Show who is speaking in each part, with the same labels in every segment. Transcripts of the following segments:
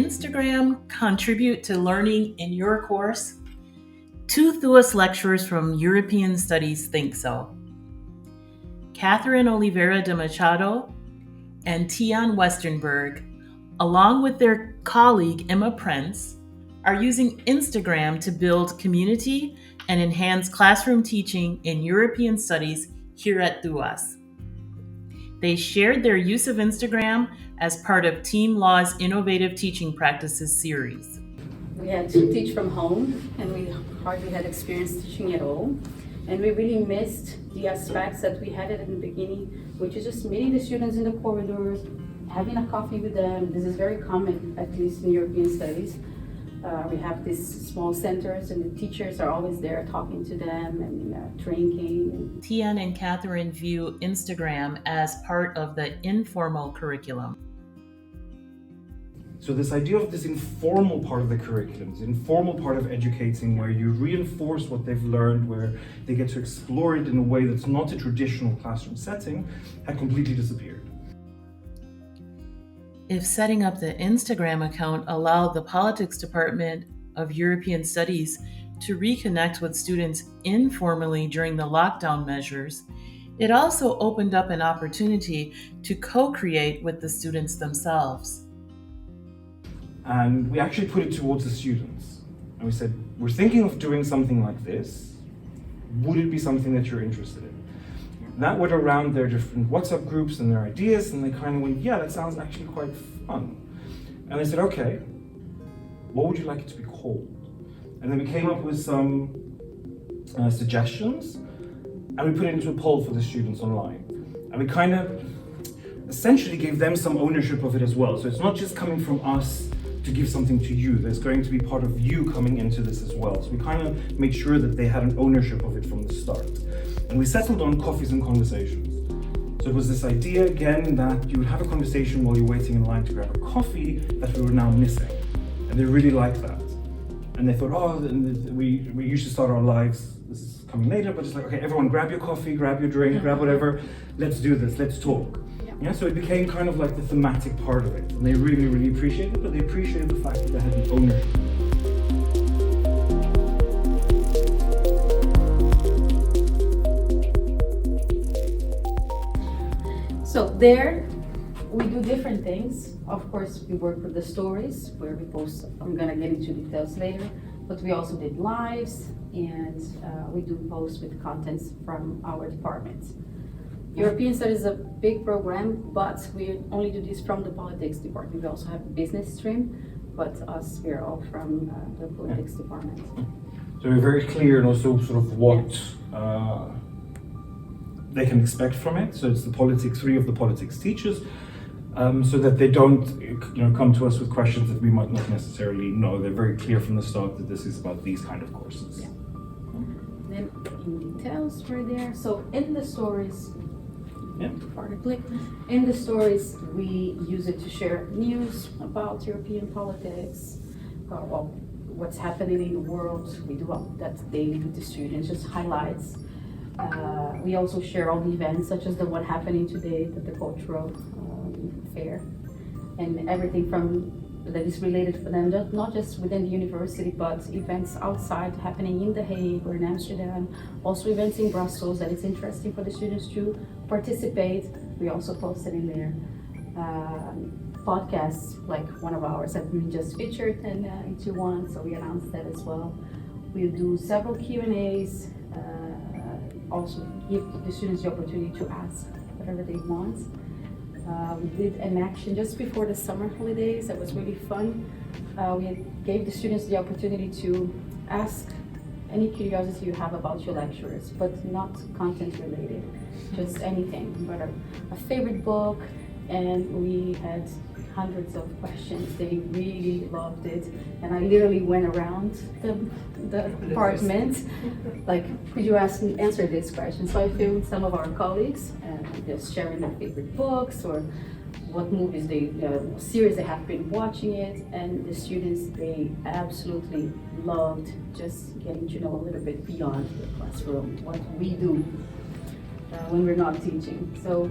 Speaker 1: Instagram contribute to learning in your course? Two THUS lecturers from European Studies think so. Catherine Oliveira de Machado and Tian Westenberg, along with their colleague Emma Prince, are using Instagram to build community and enhance classroom teaching in European studies here at THUS. They shared their use of Instagram as part of Team Law's Innovative Teaching Practices series.
Speaker 2: We had to teach from home, and we hardly had experience teaching at all. And we really missed the aspects that we had at the beginning, which is just meeting the students in the corridors, having a coffee with them. This is very common, at least in European studies. We have these small centers, and the teachers are always there talking to them and drinking.
Speaker 1: Tian and Catherine view Instagram as part of the informal curriculum.
Speaker 3: So this idea of this informal part of the curriculum, this informal part of educating, where you reinforce what they've learned, where they get to explore it in a way that's not a traditional classroom setting, had completely disappeared.
Speaker 1: If setting up the Instagram account allowed the Politics Department of European Studies to reconnect with students informally during the lockdown measures, it also opened up an opportunity to co-create with the students themselves.
Speaker 3: And we actually put it towards the students. And we said, we're thinking of doing something like this. Would it be something that you're interested in? That went around their different WhatsApp groups and their ideas, and they kind of went, yeah, that sounds actually quite fun. And they said, okay, what would you like it to be called? And then we came up with some suggestions, and we put it into a poll for the students online. And we kind of essentially gave them some ownership of it as well. So it's not just coming from us to give something to you. There's going to be part of you coming into this as well. So we kind of made sure that they had an ownership of it from the start. And we settled on coffees and conversations. So it was this idea again that you would have a conversation while you're waiting in line to grab a coffee that we were now missing. And they really liked that. And they thought, oh, we used to start our lives, this is coming later, but it's like, okay, everyone grab your coffee, grab your drink, grab whatever, let's do this, let's talk. Yeah, so it became kind of like the thematic part of it. And they really, really appreciated it, but they appreciated the fact that they had the ownership.
Speaker 2: So there, we do different things. Of course, we work with the stories where we post. I'm gonna get into details later, but we also did lives, and we do posts with contents from our department. European Studies is a big program, but we only do this from the politics department. We also have a business stream, but we're all from the politics department.
Speaker 3: So we're very clear and also sort of what they can expect from it. So it's the politics, 3 of the politics teachers, so that they don't come to us with questions that we might not necessarily know. They're very clear from the start that this is about these kind of courses.
Speaker 2: Yeah. Then in details we're there. So in the stories, in the stories, we use it to share news about European politics, what's happening in the world. We do that daily with the students, just highlights. We also share all the events, such as the one happening today, the cultural fair, and everything from that is related for them, not just within the university, but events outside happening in The Hague or in Amsterdam, also events in Brussels that it's interesting for the students to participate. We also posted in there. Podcasts, like one of ours have been just featured in Q1, so we announced that as well. We'll do several Q&As, also give the students the opportunity to ask whatever they want. We did an action just before the summer holidays that was really fun. We gave the students the opportunity to ask any curiosity you have about your lecturers, but not content related, just anything, but a favorite book, and we had hundreds of questions. They really loved it, and I literally went around the department, like, could you answer this question? So I filmed some of our colleagues just sharing their favorite books or what movies series they have been watching it, and the students, they absolutely loved just getting to know a little bit beyond the classroom, what we do when we're not teaching. So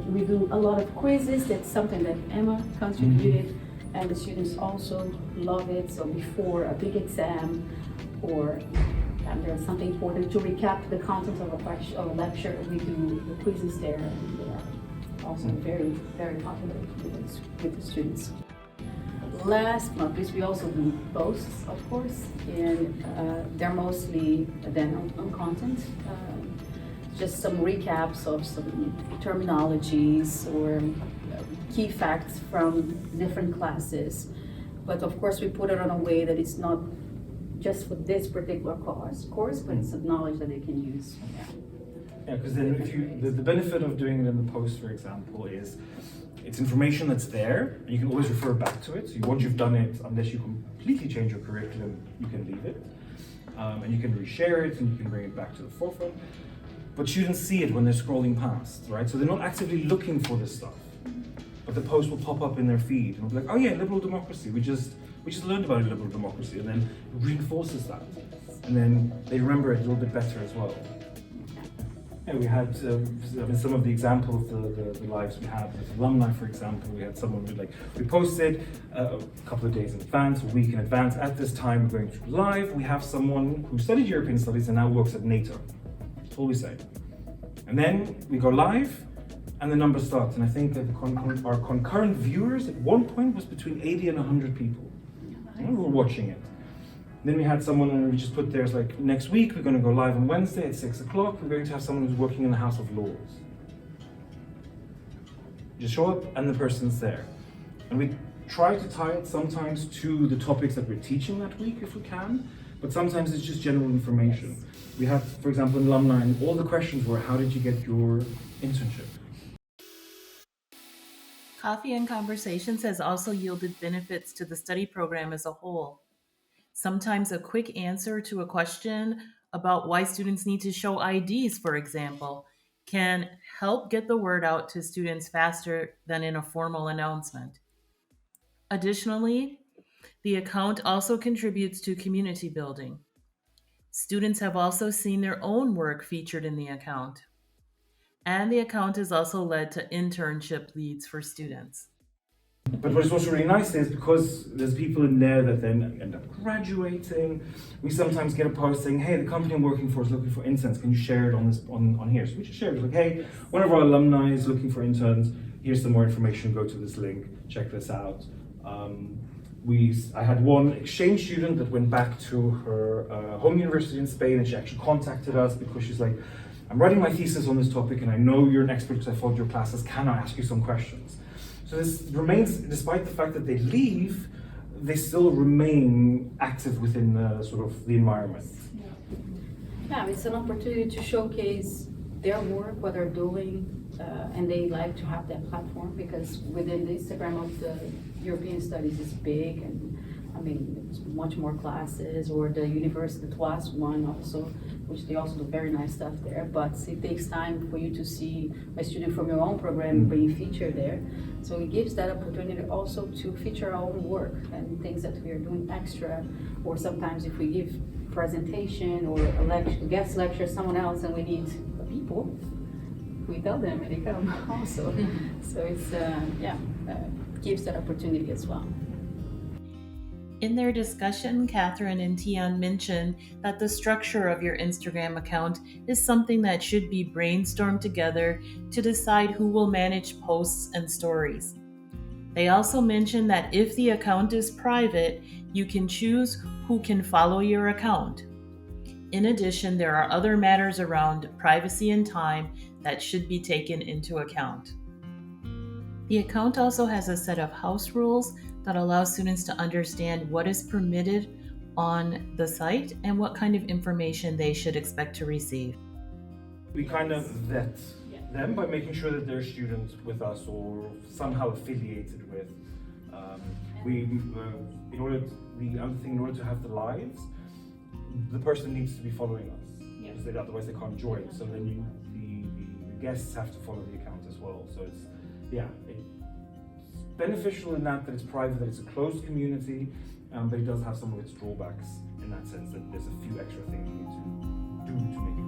Speaker 2: we do a lot of quizzes. That's something that Emma contributed, and the students also love it. So before a big exam or there's something important to recap the content of a lecture, we do the quizzes there, and they are also very, very popular with the students. Last but not least, we also do posts, of course, and they're mostly then on content. Just some recaps of some terminologies or key facts from different classes. But of course, we put it in a way that it's not just for this particular course, but it's knowledge that they can use.
Speaker 3: Yeah, because then if the benefit of doing it in the post, for example, is it's information that's there, and you can always refer back to it. So once you've done it, unless you completely change your curriculum, you can leave it. And you can reshare it, and you can bring it back to the forefront. But students see it when they're scrolling past, right? So they're not actively looking for this stuff. But the post will pop up in their feed, and they'll be like, oh yeah, liberal democracy. We just learned about liberal democracy, and then it reinforces that. And then they remember it a little bit better as well. Yeah, we had some of the examples, the lives we had with alumni, for example. We had someone who we posted a couple of days in advance, a week in advance. At this time, we're going to live. We have someone who studied European studies and now works at NATO. That's all we say. And then we go live, and the numbers start. And I think that our concurrent viewers at one point was between 80 and 100 people. And we were watching it. Then we had someone, and we just put there, it's next week we're going to go live on Wednesday at 6 o'clock. We're going to have someone who's working in the House of Lords. Just show up, and the person's there. And we try to tie it sometimes to the topics that we're teaching that week if we can, but sometimes it's just general information. We had, for example, in alumni, and all the questions were, how did you get your internship?
Speaker 1: Coffee and Conversations has also yielded benefits to the study program as a whole. Sometimes a quick answer to a question about why students need to show IDs, for example, can help get the word out to students faster than in a formal announcement. Additionally, the account also contributes to community building. Students have also seen their own work featured in the account. And the account has also led to internship leads for students.
Speaker 3: But what is also really nice is because there's people in there that then end up graduating, we sometimes get a post saying, hey, the company I'm working for is looking for interns, can you share it on here? So we just share it, hey, one of our alumni is looking for interns, here's some more information, go to this link, check this out. I had one exchange student that went back to her home university in Spain, and she actually contacted us because she's like, I'm writing my thesis on this topic and I know you're an expert because I followed your classes, can I ask you some questions? So this remains, despite the fact that they leave, they still remain active within the environment.
Speaker 2: Yeah, it's an opportunity to showcase their work, what they're doing, and they like to have that platform because within the Instagram of the European Studies is big, and I mean, it's much more classes, or the University de Troyes one also, which they also do very nice stuff there, but it takes time for you to see a student from your own program being featured there. So it gives that opportunity also to feature our own work and things that we are doing extra, or sometimes if we give presentation or a guest lecture someone else and we need people, we tell them and they come also. So it's, gives that opportunity as well.
Speaker 1: In their discussion, Catherine and Tian mentioned that the structure of your Instagram account is something that should be brainstormed together to decide who will manage posts and stories. They also mentioned that if the account is private, you can choose who can follow your account. In addition, there are other matters around privacy and time that should be taken into account. The account also has a set of house rules that allow students to understand what is permitted on the site and what kind of information they should expect to receive.
Speaker 3: We kind of vet them by making sure that they're students with us or somehow affiliated with. In order to have the lives, the person needs to be following us. Yes. Otherwise they can't join. So then the guests have to follow the account as well. So it's beneficial in that it's private, that it's a closed community, but it does have some of its drawbacks in that sense that there's a few extra things you need to do to make it